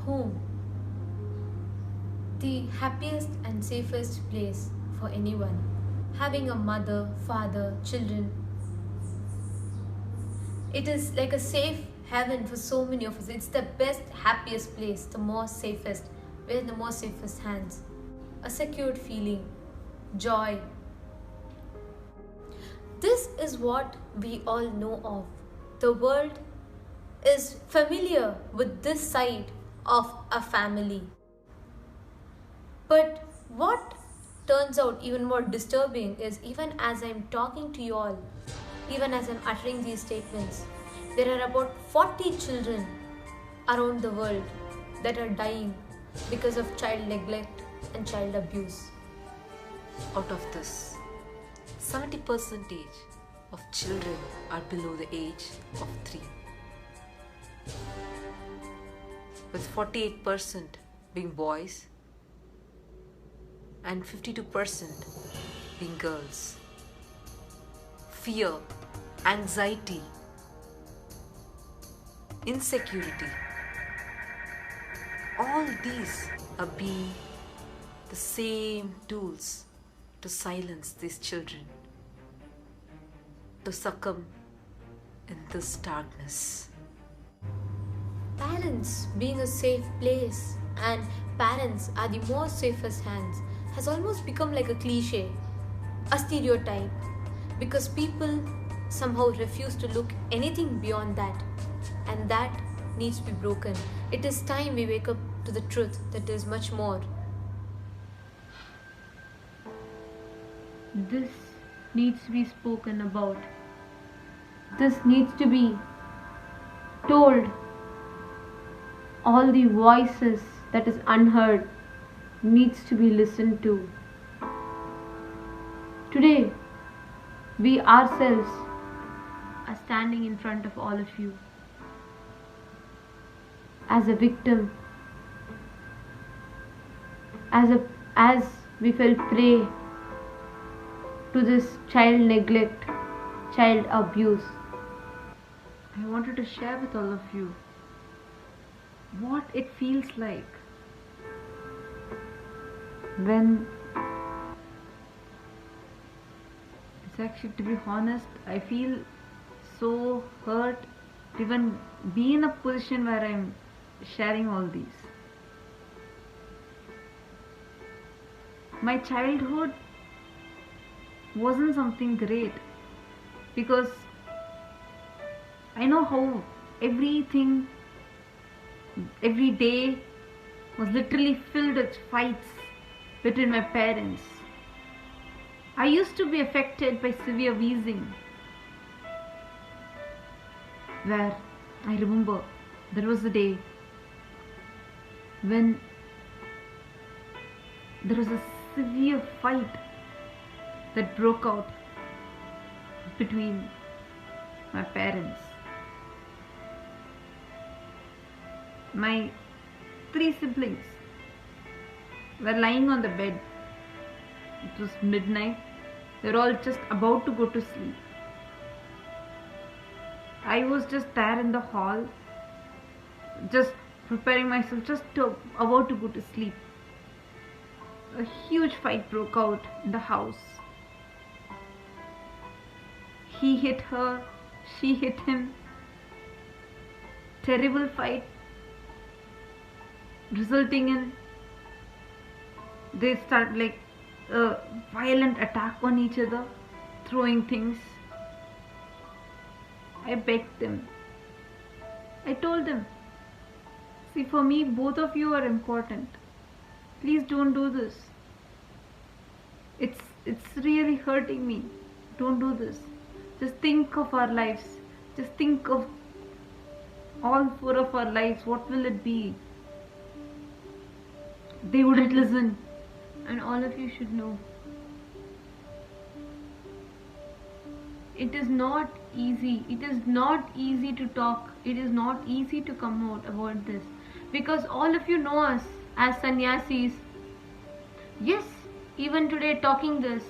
Home, the happiest and safest place for anyone. Having a mother, father, children, it is like a safe heaven for so many of us. It's the best, happiest place, the most safest, we're in the most safest hands. A secured feeling, joy. This is what we all know of. The world is familiar with this side of a family. But what turns out even more disturbing is, even as I'm talking to you all, even as I'm uttering these statements, there are about 40 children around the world that are dying because of child neglect and child abuse. Out of this, 70% of children are below the age of 3, with 48% being boys and 52% being girls. Fear, anxiety, insecurity, all these are being the same tools to silence these children, to succumb in this darkness. Parents being a safe place and parents are the most safest hands has almost become like a cliche, a stereotype, because people somehow refuse to look anything beyond that, and that needs to be broken. It is time we wake up to the truth that there is much more. This needs to be spoken about. This needs to be told. All the voices that is unheard needs to be listened to. Today, we ourselves are standing in front of all of you as a victim, as we fell prey to this child neglect, child abuse. I wanted to share with all of you what it feels like when it's actually, to be honest, I feel so hurt to even be in a position where I'm sharing all these. My childhood wasn't something great, because I know how everything, every day was literally filled with fights between my parents. I used to be affected by severe wheezing, where I remember there was a day when there was a severe fight that broke out between my parents. My 3 siblings were lying on the bed. It was midnight. They were all just about to go to sleep. I was just there in the hall, just preparing myself, about to go to sleep. A huge fight broke out in the house. He hit her, she hit him. Terrible fight, resulting in they start like a violent attack on each other, throwing things. I begged them. I told them, see, for me, both of you are important. Please don't do this. It's really hurting me. Don't do this. Just think of our lives. Just think of all 4 of our lives. What will it be? They wouldn't listen. And all of you should know, it is not easy. It is not easy to talk. It is not easy to come out about this, because all of you know us as sannyasis. Yes, even today talking this,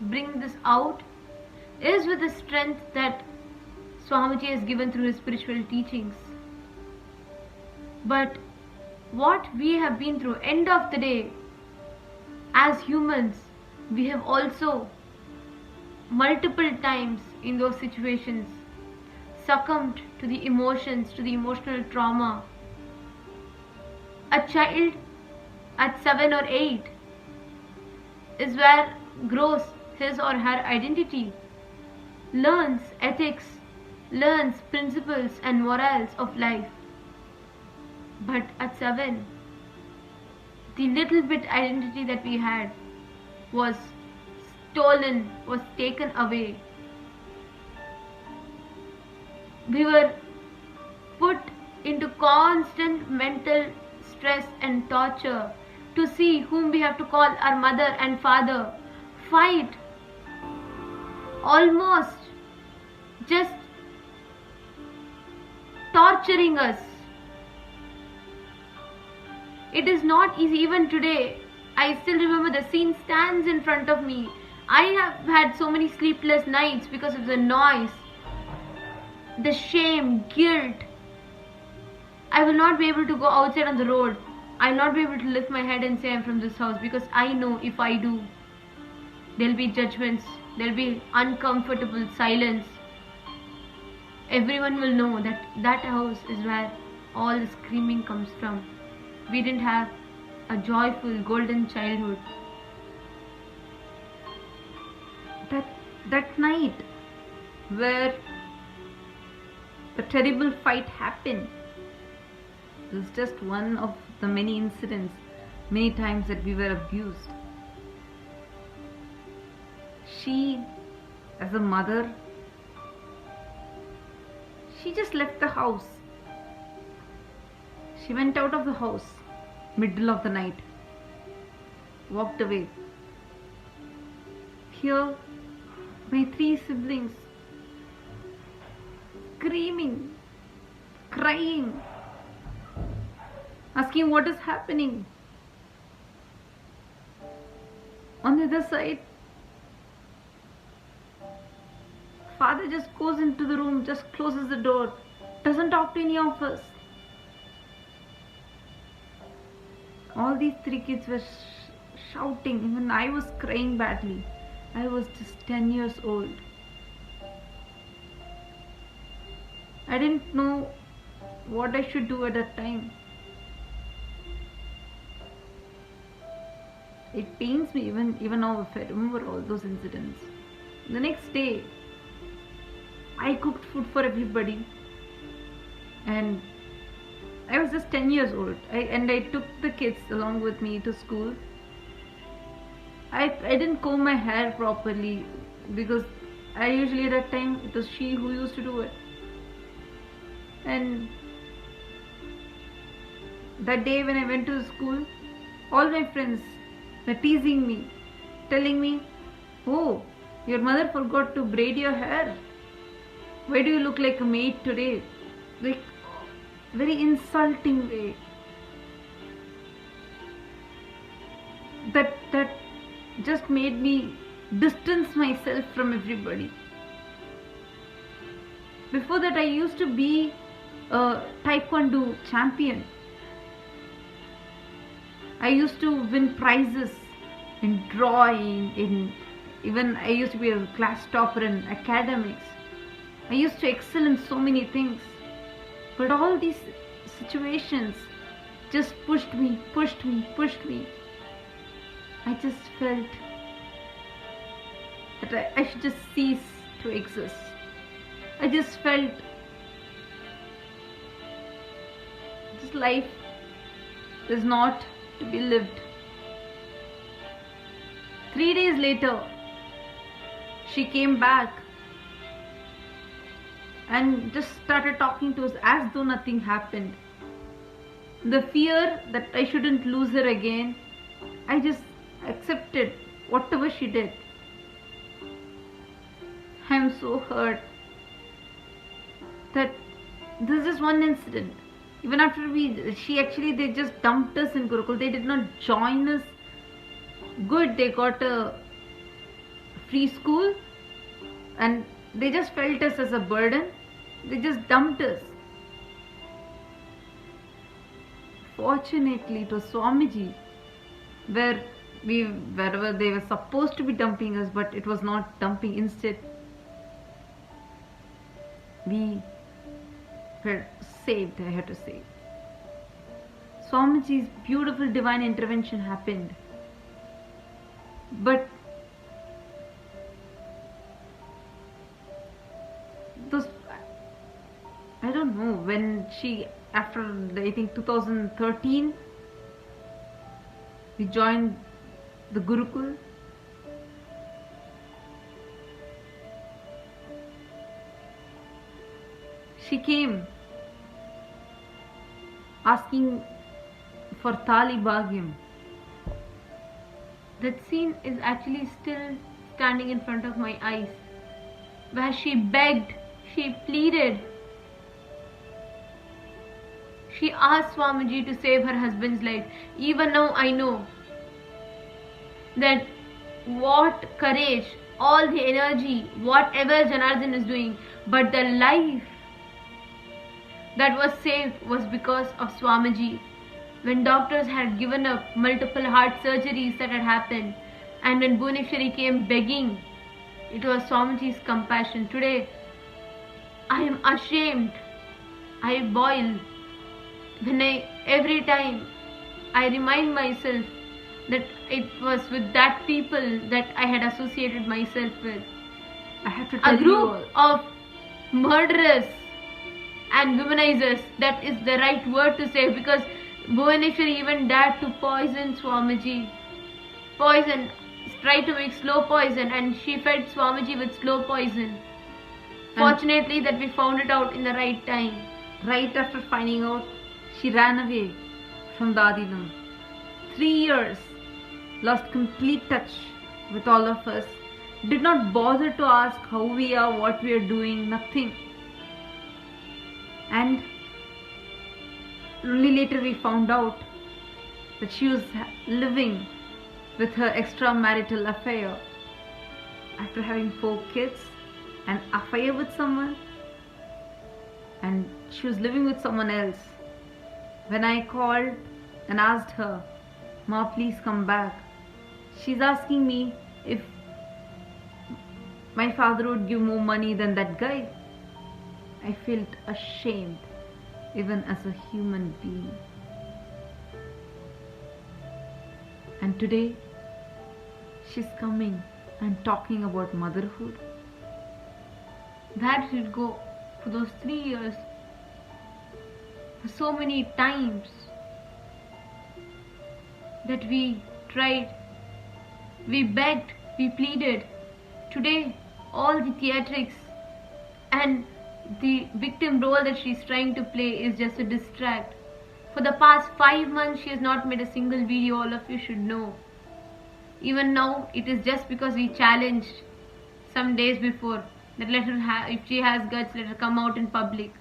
bring this out, is with the strength that Swamiji has given through his spiritual teachings. But what we have been through. End of the day, as humans, we have also multiple times in those situations succumbed to the emotions, to the emotional trauma. A child at 7 or 8 is where grows his or her identity, learns ethics, learns principles and morals of life. But at 7, the little bit identity that we had was stolen, was taken away. We were put into constant mental stress and torture to see whom we have to call our mother and father, fight, almost just torturing us. It is not easy. Even today, I still remember the scene stands in front of me. I have had so many sleepless nights because of the noise, the shame, guilt. I will not be able to go outside on the road. I will not be able to lift my head and say I'm from this house, because I know if I do, there'll be judgments, there'll be uncomfortable silence. Everyone will know that that house is where all the screaming comes from. We didn't have a joyful golden childhood. That night where the terrible fight happened was just one of the many incidents, many times that we were abused. She, as a mother, she just left the house. She went out of the house, middle of the night, walked away. Here, my 3 siblings, screaming, crying, asking what is happening. On the other side, father just goes into the room, just closes the door, doesn't talk to any of us. All these 3 kids were shouting. Even I was crying badly. I was just 10 years old. I didn't know what I should do at that time. It pains me even now if I remember all those incidents. The next day, I cooked food for everybody, and I was just 10 years old. I took the kids along with me to school. I didn't comb my hair properly, because I usually at that time it was she who used to do it. And that day when I went to school, all my friends were teasing me, telling me, "Oh, your mother forgot to braid your hair. Why do you look like a maid today?" Like, very insulting way. That just made me distance myself from everybody. Before that, I used to be a taekwondo champion. I used to win prizes in drawing, even I used to be a class topper in academics. I used to excel in so many things. But all these situations just pushed me. I just felt that I should just cease to exist. I just felt this life is not to be lived. 3 days later, she came back and just started talking to us as though nothing happened. The fear that I shouldn't lose her again, I just accepted whatever she did. I am so hurt that this is one incident. Even after they just dumped us in Gurukul. They did not join us. Good, they got a free school, and they just felt us as a burden. They just dumped us. unfortunately it was Swamiji wherever they were supposed to be dumping us, but it was not dumping. Instead, we were saved, I have to say. Swamiji's beautiful divine intervention happened. But those, I don't know, when she, after I think 2013, we joined the Gurukul. She came asking for Thali Bhagyam. That scene is actually still standing in front of my eyes, where she begged, she pleaded, she asked Swamiji to save her husband's life. Even now I know that what courage, all the energy, whatever Janardhan is doing, but the life that was saved was because of Swamiji. When doctors had given up multiple heart surgeries that had happened, and when Bhuneshwari came begging, it was Swamiji's compassion. Today, I am ashamed. I boil. Every time I remind myself that it was with that people that I had associated myself with. I have to tell A group you of murderers and womanizers, that is the right word to say, because Bhuvaneshwari even dared to poison Swamiji. Poison, try to make slow poison, and she fed Swamiji with slow poison. Fortunately that we found it out in the right time. Right after finding out, she ran away from Dadinam. 3 years, lost complete touch with all of us, did not bother to ask how we are, what we are doing, nothing. And only later we found out that she was living with her extramarital affair. After having 4 kids, an affair with someone, and she was living with someone else. When I called and asked her, "Ma, please come back," she's asking me if my father would give more money than that guy. I felt ashamed, even as a human being. And today, she's coming and talking about motherhood. Where did it go for those 3 years? For so many times that we tried, we begged, we pleaded. Today, all the theatrics and the victim role that she's trying to play is just a distract. For the past 5 months, she has not made a single video, all of you should know. Even now, it is just because we challenged some days before that let her if she has guts, let her come out in public.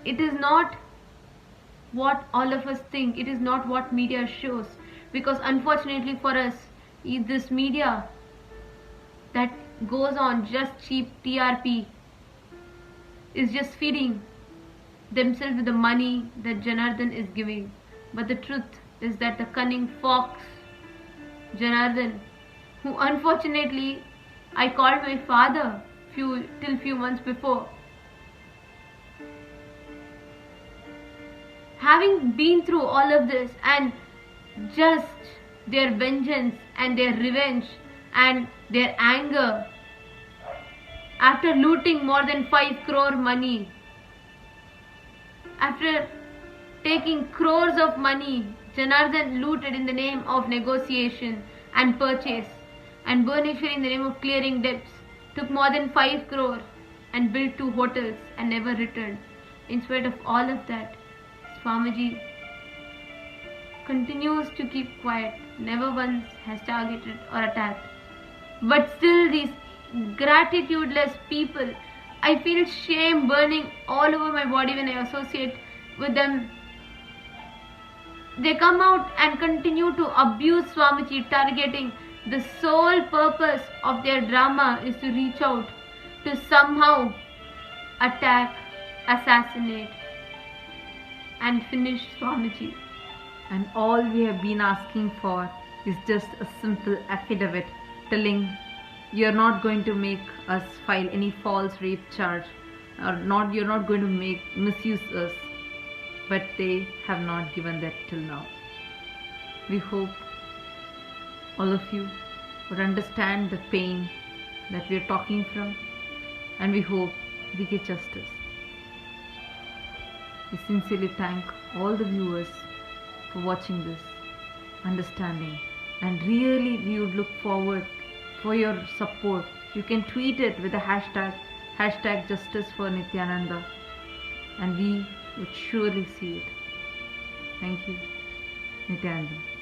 It is not what all of us think, it is not what media shows, because unfortunately for us, this media that goes on just cheap TRP is just feeding themselves with the money that Janardhan is giving. But the truth is that the cunning fox Janardhan, who unfortunately I called my father till few months before, having been through all of this and just their vengeance and their revenge and their anger, after looting more than 5 crore money, after taking crores of money, Janardhan looted in the name of negotiation and purchase, and Bhuneshwari in the name of clearing debts, took more than 5 crore and built 2 hotels and never returned. In spite of all of that, Swamiji continues to keep quiet, never once has targeted or attacked. But still these gratitudeless people, I feel shame burning all over my body when I associate with them. They come out and continue to abuse Swamiji, targeting the sole purpose of their drama is to reach out to somehow attack assassinate and finish Swamiji. And all we have been asking for is just a simple affidavit telling you're not going to make us file any false rape charge, or you're not going to misuse us. But they have not given that till now. We hope all of you would understand the pain that we are talking from, and we hope we get justice. We sincerely thank all the viewers for watching this, understanding, and really we would look forward for your support. You can tweet it with the hashtag Justice for Nithyananda, and we would surely see it. Thank you, Nithyananda.